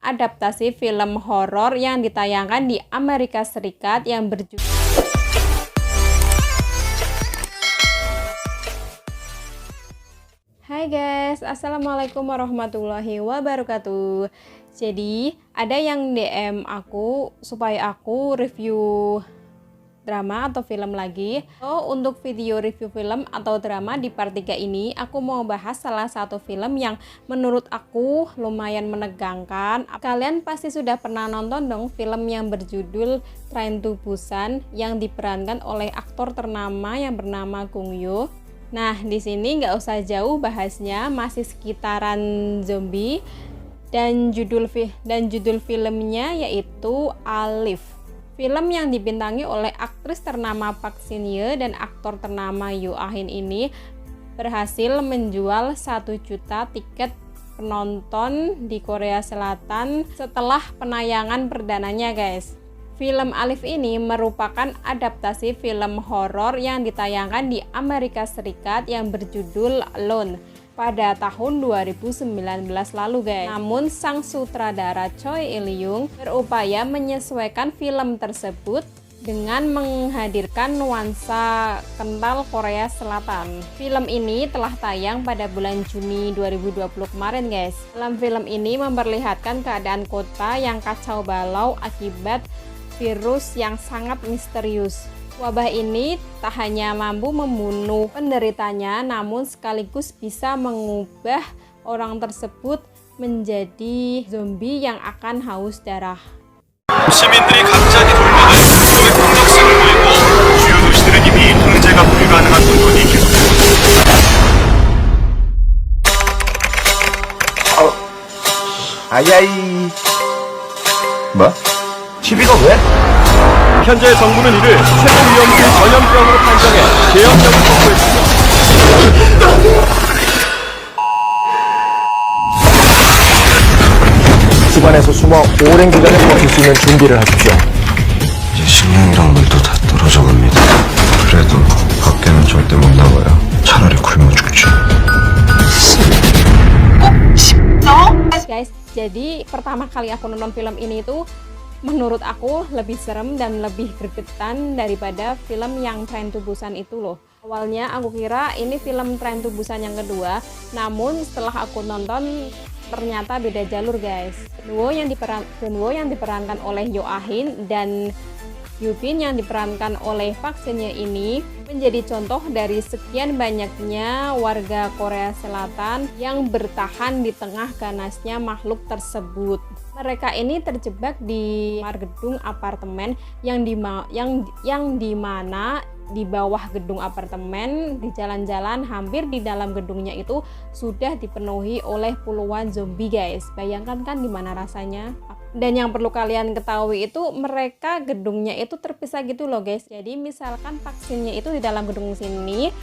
adaptasi film horor yang ditayangkan di Amerika Serikat yang berjudul Hai guys, Assalamualaikum warahmatullahi wabarakatuh. Jadi ada yang DM aku supaya aku review drama atau film lagi. So, untuk video review film atau drama di part 3 ini aku mau bahas salah satu film yang menurut aku lumayan menegangkan. Kalian pasti sudah pernah nonton dong film yang berjudul Train to Busan yang diperankan oleh aktor ternama yang bernama Kang Yoo. Nah, di sini nggak usah jauh bahasnya, masih sekitaran zombie dan judul filmnya yaitu Alif. Film yang dibintangi oleh aktris ternama Park Shin Hye dan aktor ternama Yoo Ah-hin ini berhasil menjual 1 juta tiket penonton di Korea Selatan setelah penayangan perdananya guys. Film Alif ini merupakan adaptasi film horor yang ditayangkan di Amerika Serikat yang berjudul Alone pada tahun 2019 lalu guys. Namun sang sutradara Choi Il-young berupaya menyesuaikan film tersebut dengan menghadirkan nuansa kental Korea Selatan. Film ini telah tayang pada bulan Juni 2020 kemarin guys. Dalam film ini memperlihatkan keadaan kota yang kacau balau akibat virus yang sangat misterius. Wabah ini tak hanya mampu membunuh penderitanya, namun sekaligus bisa mengubah orang tersebut menjadi zombie yang akan haus darah. 시민들이 갑자기 돌면은 그의 폭력성을 보이고 주요 도시들은 이미 통제가 불가능한 혼돈이 계속됩니다. 아야이. 뭐? TV가 왜? 현재 정부는 이를 최고위험수 전염병으로 판정해 계엄령을 선포했습니다. 집안에서 숨어 오랜 기간을 버틸 수 있는 준비를 하십시오. 이제 식량이랑 물도 다 떨어져 갑니다. 그래도 밖에는 절대 못 나가요. 차라리 굶어 죽지. Guys, jadi pertama kali aku nonton film ini tuh menurut aku lebih serem dan lebih gregetan daripada film yang Train to Busan itu loh. Awalnya aku kira ini film Train to Busan yang kedua, namun setelah aku nonton ternyata beda jalur guys. Duo yang diperankan oleh Yoo Ah-hin dan Yoo Bin yang diperankan oleh Park Shin Hye ini menjadi contoh dari sekian banyaknya warga Korea Selatan yang bertahan di tengah ganasnya makhluk tersebut. Mereka ini terjebak di gedung apartemen yang dimana di bawah gedung apartemen, di jalan-jalan hampir di dalam gedungnya itu sudah dipenuhi oleh puluhan zombie guys. Bayangkan kan gimana rasanya. Dan yang perlu kalian ketahui itu mereka gedungnya itu terpisah gitu loh guys. Jadi misalkan vaksinnya itu di dalam gedung sini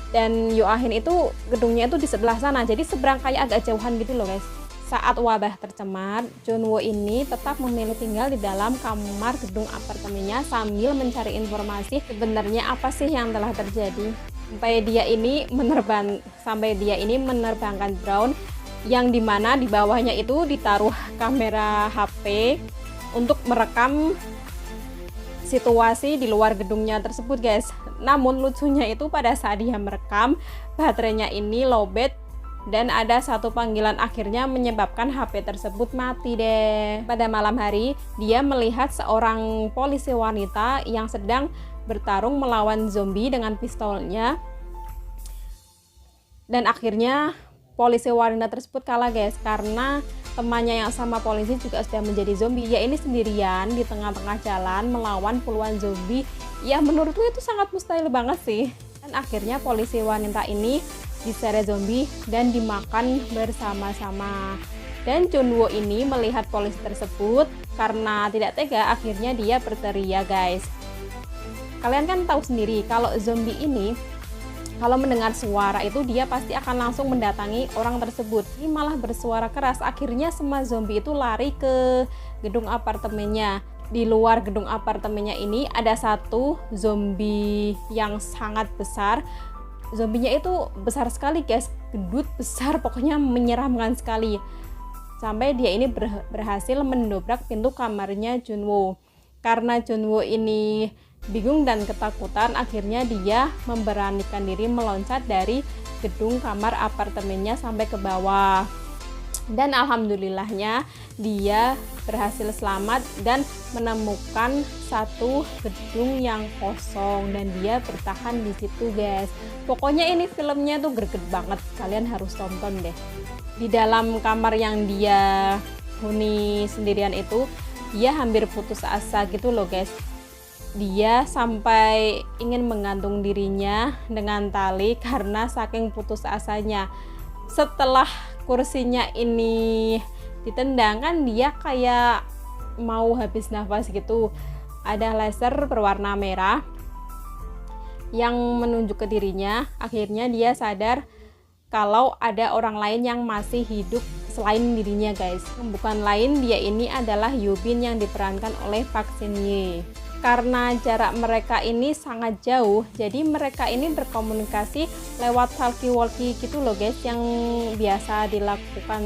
dan Yoo Ah-hin itu gedungnya itu di sebelah sana. Jadi seberang kayak agak jauhan gitu loh guys. Saat wabah tercemar, Junwoo ini tetap memilih tinggal di dalam kamar gedung apartemennya sambil mencari informasi sebenarnya apa sih yang telah terjadi. Sampai dia ini menerbangkan drone yang dimana di bawahnya itu ditaruh kamera HP untuk merekam situasi di luar gedungnya tersebut guys. Namun lucunya itu pada saat dia merekam, baterainya ini lowbat dan ada satu panggilan akhirnya menyebabkan HP tersebut mati deh. Pada malam hari, dia melihat seorang polisi wanita yang sedang bertarung melawan zombie dengan pistolnya. Dan akhirnya polisi wanita tersebut kalah guys, karena temannya yang sama polisi juga sudah menjadi zombie. Ya ini sendirian di tengah-tengah jalan melawan puluhan zombie. Ya menurutku itu sangat mustahil banget sih. Dan akhirnya polisi wanita ini diseret zombie dan dimakan bersama-sama. Dan Junwoo ini melihat polisi tersebut, karena tidak tega akhirnya dia berteriak guys. Kalian kan tahu sendiri kalau zombie ini kalau mendengar suara itu dia pasti akan langsung mendatangi orang tersebut. Ini malah bersuara keras, akhirnya semua zombie itu lari ke gedung apartemennya. Di luar gedung apartemennya ini ada satu zombie yang sangat besar. Zombinya itu besar sekali guys, gendut, besar, pokoknya menyeramkan sekali. sampai dia ini berhasil mendobrak pintu kamarnya Junwo. Karena Junwo ini bingung dan ketakutan, akhirnya dia memberanikan diri meloncat dari gedung kamar apartemennya sampai ke bawah. Dan alhamdulillahnya dia berhasil selamat dan menemukan satu gedung yang kosong dan dia bertahan di situ, guys. Pokoknya ini filmnya tuh greget banget, kalian harus tonton deh. Di dalam kamar yang dia huni sendirian itu, dia hampir putus asa gitu loh, guys. Dia sampai ingin menggantung dirinya dengan tali karena saking putus asanya. Setelah kursinya ini ditendang kan dia kayak mau habis nafas gitu. Ada laser berwarna merah yang menunjuk ke dirinya. Akhirnya dia sadar kalau ada orang lain yang masih hidup selain dirinya, guys. Bukan lain, dia ini adalah Yubin yang diperankan oleh Park Shin-ye. Karena jarak mereka ini sangat jauh, jadi mereka ini berkomunikasi lewat talkie-walkie gitu loh, guys, yang biasa dilakukan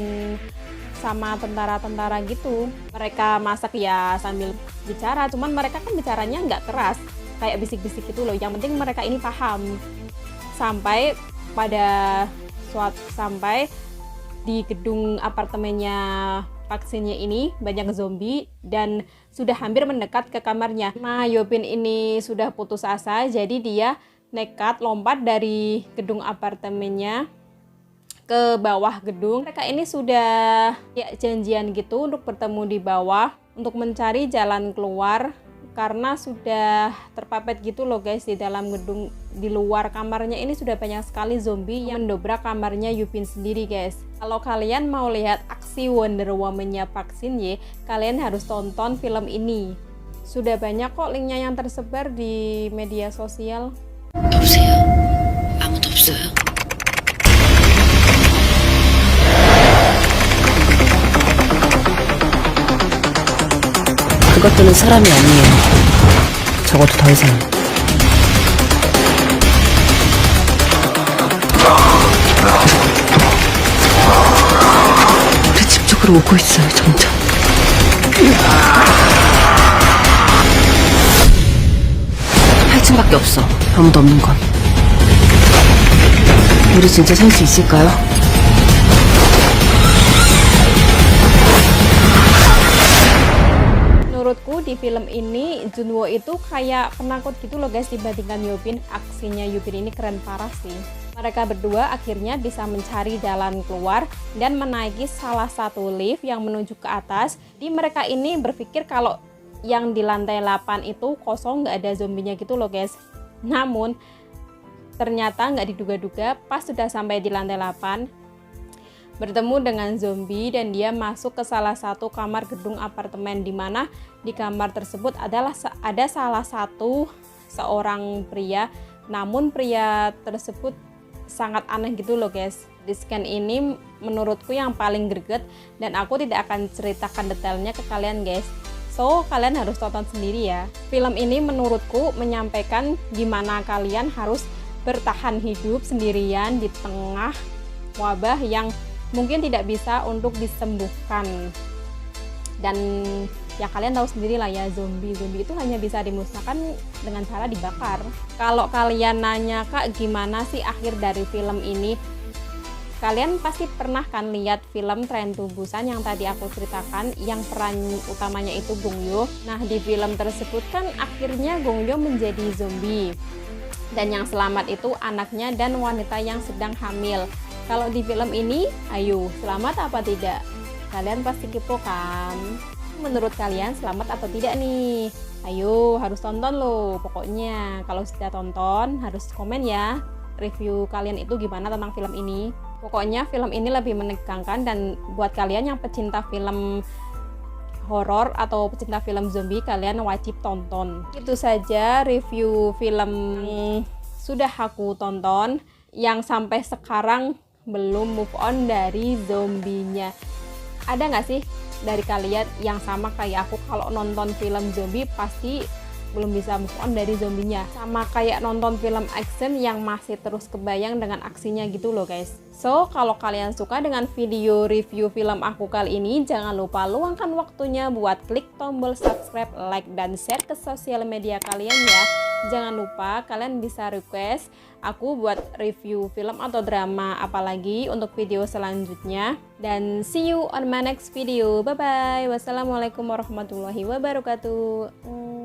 sama tentara-tentara gitu. Mereka masak ya sambil bicara, cuman mereka kan bicaranya nggak keras, kayak bisik-bisik gitu loh. Yang penting mereka ini paham. Sampai di gedung apartemennya Park Shin-ye ini banyak zombie dan sudah hampir mendekat ke kamarnya. Nah, Yubin ini sudah putus asa, jadi dia nekat lompat dari gedung apartemennya ke bawah gedung. Mereka ini sudah ya janjian gitu untuk bertemu di bawah untuk mencari jalan keluar karena sudah terpapet gitu loh, guys. Di dalam gedung, di luar kamarnya ini sudah banyak sekali zombie yang mendobrak kamarnya Yubin sendiri, guys. Kalau kalian mau lihat aksi Wonder Woman-nya Park Shin-ye, kalian harus tonton film ini. Sudah banyak kok linknya yang tersebar di media sosial. 여보세요? 아무도 없어요? 그것들은 사람이 아니에요. 적어도 더 이상. 우리 집 쪽으로 오고 있어요, 점점. 8층밖에 없어. 아무도 없는 건. 우리 진짜 살 수 있을까요? Menurutku di film ini Junwo itu kayak penakut gitu loh, guys, dibandingkan Yubin. Aksinya Yubin ini keren parah sih. Mereka berdua akhirnya bisa mencari jalan keluar dan menaiki salah satu lift yang menuju ke atas. Di mereka ini berpikir kalau yang di lantai 8 itu kosong, nggak ada zombinya gitu loh, guys. Namun ternyata nggak diduga-duga, pas sudah sampai di lantai 8 bertemu dengan zombie dan dia masuk ke salah satu kamar gedung apartemen, di mana di kamar tersebut ada salah satu seorang pria. Namun pria tersebut sangat aneh gitu loh, guys. Di scan ini menurutku yang paling greget dan aku tidak akan ceritakan detailnya ke kalian, guys. So, kalian harus tonton sendiri ya. Film ini menurutku menyampaikan gimana kalian harus bertahan hidup sendirian di tengah wabah yang mungkin tidak bisa untuk disembuhkan. Dan ya kalian tahu sendiri lah ya, zombie itu hanya bisa dimusnahkan dengan cara dibakar. Kalau kalian nanya, Kak, gimana sih akhir dari film ini? Kalian pasti pernah kan lihat film Train to Busan yang tadi aku ceritakan, yang peran utamanya itu Gong Yoo. Nah, di film tersebut kan akhirnya Gong Yoo menjadi zombie. Dan yang selamat itu anaknya dan wanita yang sedang hamil. Kalau di film ini, ayo, selamat apa tidak? Kalian pasti kepo kan? Menurut kalian selamat atau tidak nih? Ayo, harus tonton loh. Pokoknya kalau sudah tonton, harus komen ya. Review kalian itu gimana tentang film ini? Pokoknya film ini lebih menegangkan, dan buat kalian yang pecinta film horor atau pecinta film zombie, kalian wajib tonton. Itu saja review film sudah aku tonton yang sampai sekarang belum move on dari zombinya. Ada nggak sih dari kalian yang sama kayak aku, kalau nonton film zombie pasti belum bisa move on dari zombinya. Sama kayak nonton film action yang masih terus kebayang dengan aksinya gitu loh guys. So, kalau kalian suka dengan video review film aku kali ini, jangan lupa luangkan waktunya buat klik tombol subscribe, like, dan share ke sosial media kalian ya. Jangan lupa kalian bisa request aku buat review film atau drama apalagi untuk video selanjutnya. Dan see you on my next video. Bye bye. Wassalamualaikum warahmatullahi wabarakatuh.